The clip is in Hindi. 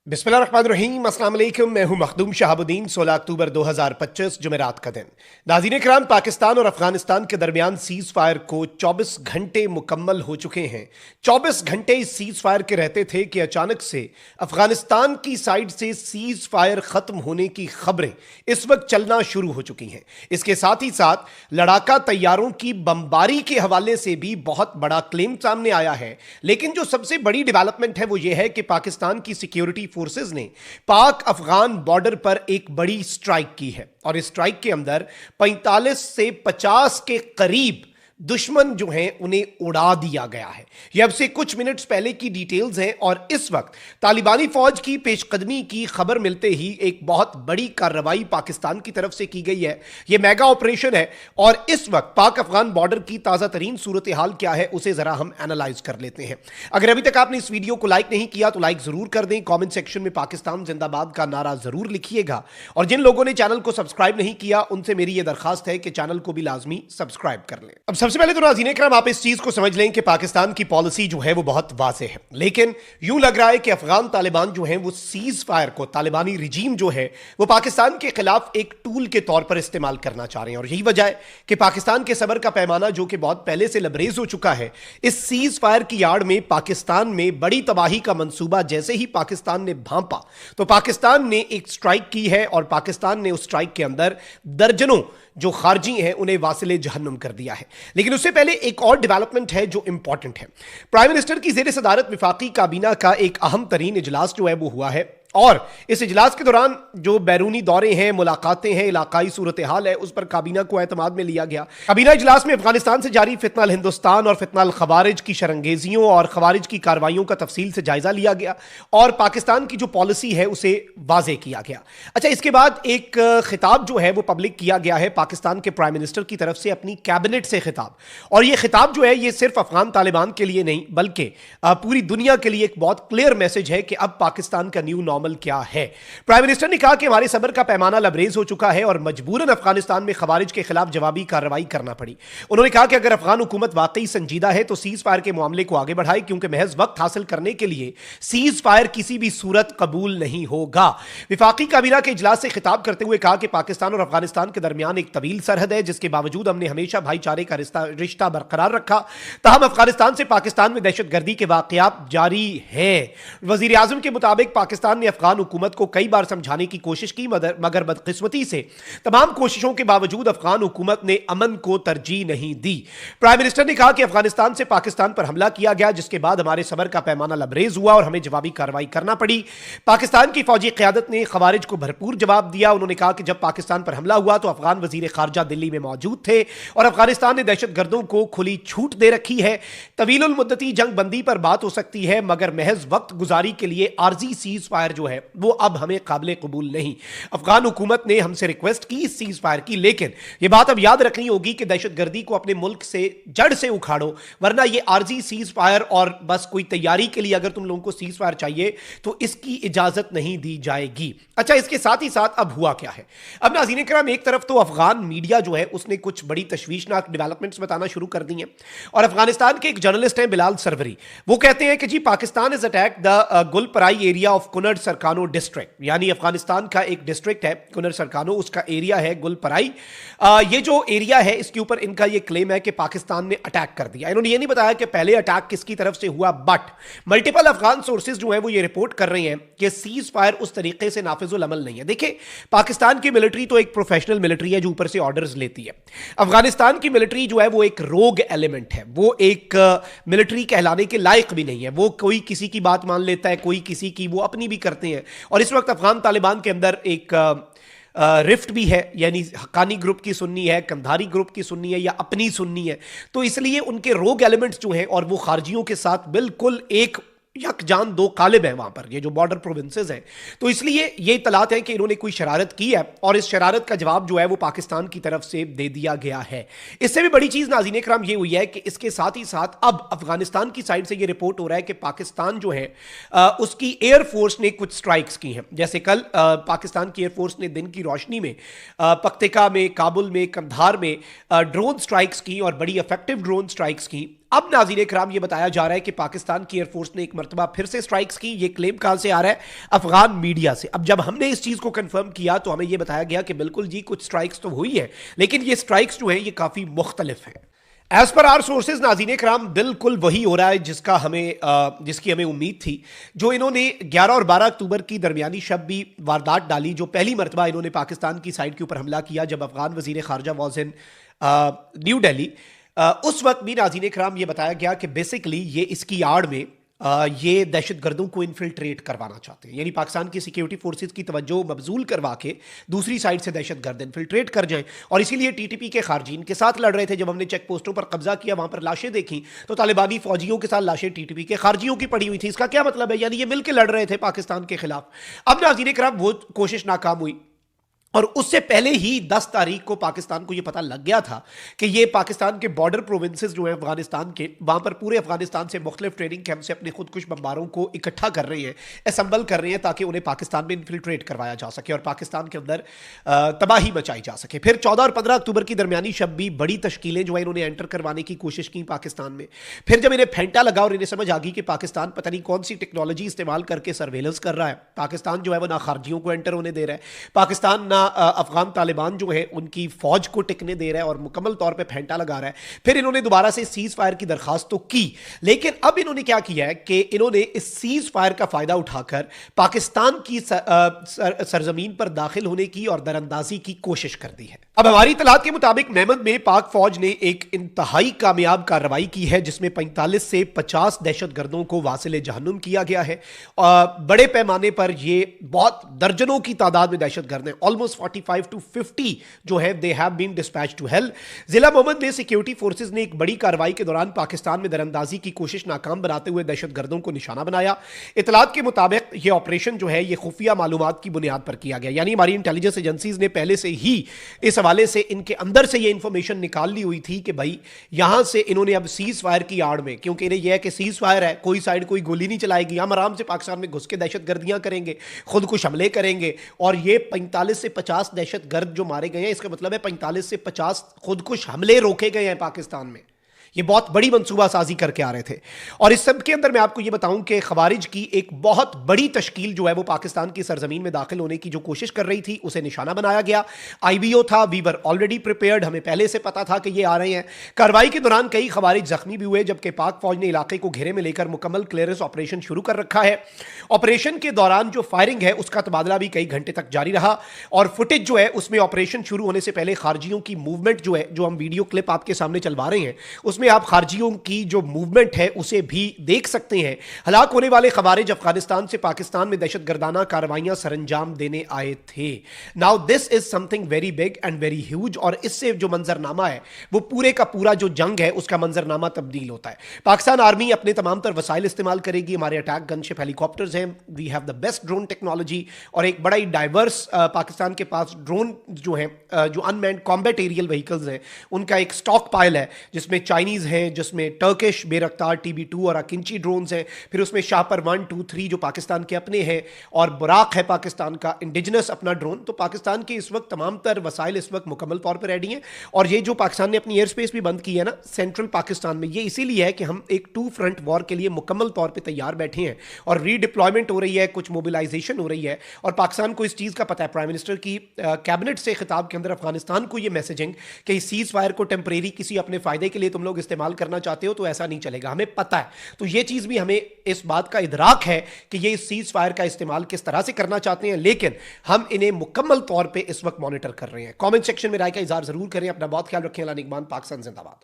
बिस्मिल्लाहिर्रहमानिर्रहीम, अस्सलाम वालेकुम। मैं हूं मखदूम शहाबुद्दीन। 16 अक्टूबर 2025 जुमेरात का दिन। नाज़रीन किराम, पाकिस्तान और अफगानिस्तान के दरमियान सीज फायर को 24 घंटे मुकम्मल हो चुके हैं। 24 घंटे इस सीज फायर के रहते थे कि अचानक से अफगानिस्तान की साइड से सीज फायर खत्म होने की खबरें इस वक्त चलना शुरू हो चुकी हैं। इसके साथ ही साथ लड़ाका तैयारों की बमबारी के हवाले से भी बहुत बड़ा क्लेम सामने आया है। लेकिन जो सबसे बड़ी डेवलपमेंट है वो ये है कि पाकिस्तान की सिक्योरिटी फोर्सेस ने पाक अफगान बॉर्डर पर एक बड़ी स्ट्राइक की है और इस स्ट्राइक के अंदर 45 से 50 के करीब दुश्मन जो हैं उन्हें उड़ा दिया गया है। यह अब से कुछ मिनट्स पहले की डिटेल्स हैं और इस वक्त तालिबानी फौज की पेशकदमी की खबर मिलते ही एक बहुत बड़ी कार्रवाई पाकिस्तान की तरफ से की गई है। यह मेगा ऑपरेशन है और इस वक्त पाक अफगान बॉर्डर की ताजा तरीन सूरत हाल क्या है उसे जरा हम एनालाइज कर लेते हैं। अगर अभी तक आपने इस वीडियो को लाइक नहीं किया तो लाइक जरूर कर दें, कॉमेंट सेक्शन में पाकिस्तान जिंदाबाद का नारा जरूर लिखिएगा और जिन लोगों ने चैनल को सब्सक्राइब नहीं किया उनसे मेरी यह दरखास्त है कि चैनल को भी लाजमी सब्सक्राइब कर लें। अब सबसे पहले तो नाज़रीन किराम, आप इस चीज को समझ लें कि पाकिस्तान की पॉलिसी जो है वो बहुत वाज़ेह है, लेकिन यूं लग रहा है कि अफगान तालिबान जो है वो सीज फायर को, तालिबानी रिजीम जो है वो पाकिस्तान के खिलाफ एक टूल के तौर पर इस्तेमाल करना चाह रहे हैं। और यही वजह है कि पाकिस्तान के सबर का पैमाना जो कि बहुत पहले से लबरेज हो चुका है, इस सीज फायर की आड़ में पाकिस्तान में बड़ी तबाही का मंसूबा जैसे ही पाकिस्तान ने भांपा तो पाकिस्तान ने एक स्ट्राइक की है और पाकिस्तान ने उस स्ट्राइक के अंदर दर्जनों जो खारजी हैं उन्हें वासिले जहन्नुम कर दिया है। लेकिन उससे पहले एक और डेवलपमेंट है जो इंपॉर्टेंट है। प्राइम मिनिस्टर की जेर सदारत विफाकी काबीना का एक अहम तरीन इजलास जो है वो हुआ है और इस इजलास के दौरान जो बैरूनी दौरे हैं, मुलाकातें हैं, इलाकाई सूरत हाल है, उस पर काबीना को एतमाद में लिया गया। काबीना इजलास में अफगानिस्तान से जारी फितना अल हिंदुस्तान और फितना अल खवारिज की शरंगेजियों और खवारिज की कार्रवाइयों का तफसील से जायजा लिया गया और पाकिस्तान की जो पॉलिसी है उसे वाजे किया गया। अच्छा, इसके बाद एक खिताब जो है वो पब्लिक किया गया है पाकिस्तान के प्राइम मिनिस्टर की तरफ से अपनी कैबिनेट से खिताब, और ये खिताब जो है ये सिर्फ अफगान तालिबान के लिए नहीं बल्कि पूरी दुनिया के लिए एक बहुत क्लियर मैसेज है कि अब पाकिस्तान का न्यू नॉर्मल क्या है। प्राइम मिनिस्टर ने कहा कि हमारे सबर का पैमाना लबरेज हो चुका है और मजबूरन अफगानिस्तान में खवारिज के खिलाफ जवाबी कार्रवाई करना पड़ी। उन्होंने कहा कि अगर अफगान हुकूमत वाकई संजीदा है तो सीज फायर के मामले को आगे बढ़ाए, क्योंकि महज वक्त हासिल करने के लिए सीज फायर किसी भी सूरत कबूल नहीं होगा। विफाकी काबीना के इजलास से खिताब करते हुए कहा कि पाकिस्तान और अफगानिस्तान के दरमियान एक तवील सरहद है जिसके बावजूद हमने हमेशा भाईचारे का रिश्ता बरकरार रखा, ताहम अफगानिस्तान से पाकिस्तान में दहशतगर्दी के वाकयात जारी है। वजीर आजम के मुताबिक पाकिस्तान ने अफगान हुकूमत को कई बार समझाने की कोशिश की मगर बदकिस्मती से तमाम कोशिशों के बावजूद अफगान हुकूमत ने अमन को तरजीह नहीं दी। प्राइम मिनिस्टर ने कहा कि अफगानिस्तान से पाकिस्तान पर हमला किया गया जिसके बाद हमारे सबर का पैमाना लबरेज हुआ और हमें जवाबी कार्रवाई करना पड़ी। पाकिस्तान की फौजी क़यादत ने खवारिज को भरपूर जवाब दिया। उन्होंने कहा कि जब पाकिस्तान पर हमला हुआ तो अफगान वजीर खारजा दिल्ली में मौजूद थे और अफगानिस्तान ने दहशतगर्दों को खुली छूट दे रखी है। तवीलुल मुद्दती जंग बंदी पर बात हो सकती है मगर महज वक्त गुजारी के लिए आर्जी सीज फायर जो है वो अब हमें काबिल कबूल नहीं। अफगान हुकूमत ने हमसे रिक्वेस्ट की सीज फायर की, लेकिन यह बात अब याद रखनी होगी कि दहशतगर्दी को अपने मुल्क से जड़ से उखाड़ो, वरना यह आर्जी सीज फायर और बस कोई तैयारी के लिए अगर तुम लोगों को सीज फायर चाहिए तो इसकी इजाजत नहीं दी जाएगी। अच्छा, इसके साथ ही साथ अब हुआ क्या है। अब नाज़रीन किराम, एक तरफ तो अफगान मीडिया जो है उसने कुछ बड़ी तशवीशनाक डेवलपमेंट्स बताना शुरू कर दी हैं और अफगानिस्तान के एक जर्नलिस्ट हैं बिलाल सरवरी, वो कहते हैं कि जी Pakistan is attack the Gulparai area of Kunar Sarkano district, यानी अफगानिस्तान का एक डिस्ट्रिक्ट है कुनर सरकानो, उसका एरिया है गुलपराई। ये जो एरिया है इसके ऊपर इनका ये क्लेम है कि पाकिस्तान ने अटैक कर दिया। इन्होंने ये नहीं बताया कि पहले अटैक किसकी तरफ से हुआ, बट मल्टीपल अफगान सोर्सेज जो है वो ये रिपोर्ट कर रहे हैं कि सीज फायर उस तरीके से नाफिजुल अमल नहीं है। देखिए, पाकिस्तान की मिलिट्री तो एक प्रोफेशनल मिलिट्री है जो ऊपर से ऑर्डर्स लेती है। अफगानिस्तान की मिलिट्री जो है वो एक रोग एलिमेंट है, वो एक मिलिट्री कहलाने के लायक भी नहीं है। वो कोई किसी की बात मान लेता है, कोई किसी की, वो अपनी भी करते हैं। और इस वक्त अफगान तालिबान के अंदर एक रिफ्ट भी है, यानी हक्कानी ग्रुप की सुन्नी है, कंधारी ग्रुप की सुन्नी है या अपनी सुन्नी है, तो इसलिए उनके रोग एलिमेंट्स जो हैं और वो खारजियों के साथ बिल्कुल एक यकजान दो कालिब है वहां पर, ये जो बॉर्डर प्रोविंसेस हैं। तो इसलिए ये इतलात है कि इन्होंने कोई शरारत की है और इस शरारत का जवाब जो है वो पाकिस्तान की तरफ से दे दिया गया है। इससे भी बड़ी चीज नाज़रीन इकराम ये हुई है कि इसके साथ ही साथ अब अफगानिस्तान की साइड से ये रिपोर्ट हो रहा है कि पाकिस्तान जो है उसकी एयरफोर्स ने कुछ स्ट्राइक्स की हैं। जैसे कल पाकिस्तान की एयरफोर्स ने दिन की रोशनी में पख्तिका में, काबुल में, कंधार में ड्रोन स्ट्राइक्स की और बड़ी इफेक्टिव ड्रोन स्ट्राइक्स की। अब नाज़रीन इकराम ये बताया जा रहा है कि पाकिस्तान की एयरफोर्स ने एक मरतबा फिर से स्ट्राइक्स की। ये क्लेम कहां से आ रहा है? अफगान मीडिया से। अब जब हमने इस चीज को कंफर्म किया तो हमें ये बताया गया कि बिल्कुल जी कुछ स्ट्राइक्स तो हुई है, लेकिन ये स्ट्राइक्स जो है ये काफी मुख्तलिफ है। एज पर आर सोर्सेज नाज़रीन इकराम बिल्कुल वही हो रहा है जिसकी हमें उम्मीद थी। जो इन्होंने 11 और 12 अक्टूबर की दरमियानी शब भी वारदात डाली, जो पहली मरतबा इन्होंने पाकिस्तान की साइड के ऊपर हमला किया जब अफगान वजीर खारजा वॉज इन न्यू दिल्ली, उस वक्त भी नाज़रीन इकराम ये बताया गया कि बेसिकली ये इसकी आड़ में ये दहशतगर्दों को इन्फिल्ट्रेट करवाना चाहते हैं, यानी पाकिस्तान की सिक्योरिटी फोर्सेस की तवज्जो मबजूल करवा के दूसरी साइड से दहशतगर्द इन्फिल्ट्रेट कर जाएं। और इसीलिए टीटीपी के खारजीन के साथ लड़ रहे थे। जब हमने चेक पोस्टों पर कब्जा किया, वहां पर लाशें देखी तो तालिबानी फौजियों के साथ लाशें टीटीपी के खारजियों की पड़ी हुई थी। इसका क्या मतलब है? यानी ये मिलकर लड़ रहे थे पाकिस्तान के खिलाफ। अब नाज़रीन इकराम वो कोशिश नाकाम हुई और उससे पहले ही 10 तारीख को पाकिस्तान को यह पता लग गया था कि ये पाकिस्तान के बॉर्डर प्रोविंसेस जो है अफगानिस्तान के, वहां पर पूरे अफगानिस्तान से मुख्तलिफ ट्रेनिंग कैंप से अपने खुदकुश बम्बारों को इकट्ठा कर रहे हैं, असम्बल कर रहे हैं, ताकि उन्हें पाकिस्तान में इन्फिल्ट्रेट करवाया जा सके और पाकिस्तान के अंदर तबाही मचाई जा सके। फिर 14 और 15 अक्टूबर की दरमियानी शब भी बड़ी तश्कीलें जो है इन्होंने एंटर करवाने की कोशिश की पाकिस्तान में। फिर जब इन्हें फेंटा लगा और इन्हें समझ आ गई कि पाकिस्तान पता नहीं कौन सी टेक्नोलॉजी इस्तेमाल करके सर्वेलेंस कर रहा है, पाकिस्तान जो है वो ना खारजियों को एंटर होने दे रहा है, पाकिस्तान ना अफगान तालिबान जो है उनकी फौज को टिकने दे रहा है और मुकम्मल तौर पे फेंटा लगा रहा है। फिर इन्होंने दोबारा से सीज फायर की दरखास्त तो की, लेकिन अब इन्होंने क्या किया है कि इन्होंने इस सीज फायर का फायदा उठाकर पाकिस्तान की सरजमीन पर दाखिल होने की और दरअंदाजी की कोशिश कर दी है। अब हमारी इतलात के मुताबिक मेमन में पाक फौज ने एक इंतहाई कामयाब कार्रवाई की है, जिसमें 45 से 50 दहशतगर्दों को वासिले जहन्नुम किया गया है। बड़े पैमाने पर ये बहुत दर्जनों की तादाद में दहशतगर्द हैं, ऑलमोस्ट 45 to 50 जो है they have been dispatch to hell. जिला मोहम्मद में सिक्योरिटी फोर्सेस ने एक बड़ी कार्रवाई के दौरान पाकिस्तान में दरअंदाजी की कोशिश नाकाम बनाते हुए दहशतगर्दों को निशाना बनाया। इतलात के मुताबिक यह ऑपरेशन जो है यह खुफिया मालूमात की बुनियाद पर किया गया, यानी हमारी इंटेलिजेंस एजेंसीज ने पहले से ही इस हवाले से इनके अंदर से यह इंफॉर्मेशन निकाल ली हुई थी कि भाई यहां से इन्होंने अब सीज फायर की आड़ में, क्योंकि इन्हें यह है कि सीज फायर है, कोई साइड कोई गोली नहीं चलाएगी, हम आराम से पाकिस्तान में घुस के दहशतगर्दियां करेंगे, खुद कुछ हमले करेंगे। और ये 45 से 50 दहशतगर्द जो मारे गए हैं, इसका मतलब है 45 से 50 खुदकुश हमले रोके गए हैं पाकिस्तान में। ये बहुत बड़ी मंसूबा साजी करके आ रहे थे। और इस सब के अंदर मैं आपको ये बताऊं कि खवारिज की एक बहुत बड़ी तश्कील जो है वो पाकिस्तान की सरजमीन में दाखिल होने की जो कोशिश कर रही थी उसे निशाना बनाया गया। आईबीओ था, वी वर ऑलरेडी प्रिपेयर्ड, हमें पहले से पता था कि ये आ रहे हैं। कार्रवाई के दौरान कई खवारिज जख्मी भी हुए, जबकि पाक फौज ने इलाके को घेरे में लेकर मुकम्मल क्लियरेंस ऑपरेशन शुरू कर रखा है। ऑपरेशन के दौरान जो फायरिंग है उसका तबादला भी कई घंटे तक जारी रहा और फुटेज जो है उसमें ऑपरेशन शुरू होने से पहले खारजियों की मूवमेंट जो है, जो हम वीडियो क्लिप आपके सामने चलवा रहे हैं, उसमें आप खारजियों की जो मूवमेंट है उसे भी देख सकते हैं। हलाक होने वाले खवारिज अफगानिस्तान से पाकिस्तान में दहशतगर्दाना कार्रवाइयां सरंजाम देने आए थे। Now this is something very big and very huge, और इससे जो मंजरनामा है वो पूरे का पूरा जो जंग है उसका मंजरनामा तब्दील होता है। पाकिस्तान आर्मी अपने तमाम तर वसाइल इस्तेमाल करेगी। हमारे अटैक गनशिप हेलीकॉप्टर्स हैं, we have the best drone technology, और एक बड़ा ही डाइवर्स पाकिस्तान के पास ड्रोन जो है, जो अनमैन्ड कॉम्बैट एरियल व्हीकल्स हैं उनका एक स्टॉक पाइल है, जिसमें चाइनीज है, जिसमें टर्किश बेरख्तार TB2 और अकिंची ड्रोन्स हैं, फिर उसमें शापर 1, 2, 3 जो पाकिस्तान के अपने हैं, और बुराक है पाकिस्तान का इंडिजिनस अपना ड्रोन। तो पाकिस्तान के इस वक्त तमाम तर वसाइल इस वक्त मुकम्मल तौर पर रेडी हैं। और ये जो पाकिस्तान ने अपनी एयर स्पेस भी बंद की है ना सेंट्रल पाकिस्तान में, ये इसीलिए है कि हम एक 2 फ्रंट वॉर के लिए मुकम्मल तौर पर तैयार बैठे हैं और रीडिप्लॉयमेंट हो रही है, कुछ मोबिलाइजेशन हो रही है। और पाकिस्तान को इस चीज़ का पता है, प्राइम मिनिस्टर की कैबिनेट से खिताब के अंदर अफगानिस्तान को ये मैसेजिंग कि सीज फायर को टेम्परेरी किसी अपने फायदे के लिए तुम लोग इस्तेमाल करना चाहते हो तो ऐसा नहीं चलेगा, हमें पता है। तो ये चीज भी हमें इस बात का इदराक है कि ये सीज फायर का इस्तेमाल किस तरह से करना चाहते हैं, लेकिन हम इन्हें मुकम्मल तौर पे इस वक्त मॉनिटर कर रहे हैं। कमेंट सेक्शन में राय का इजहार जरूर करें। अपना बहुत ख्याल रखें। अल्लाह निगहबान। पाकिस्तान जिंदाबाद।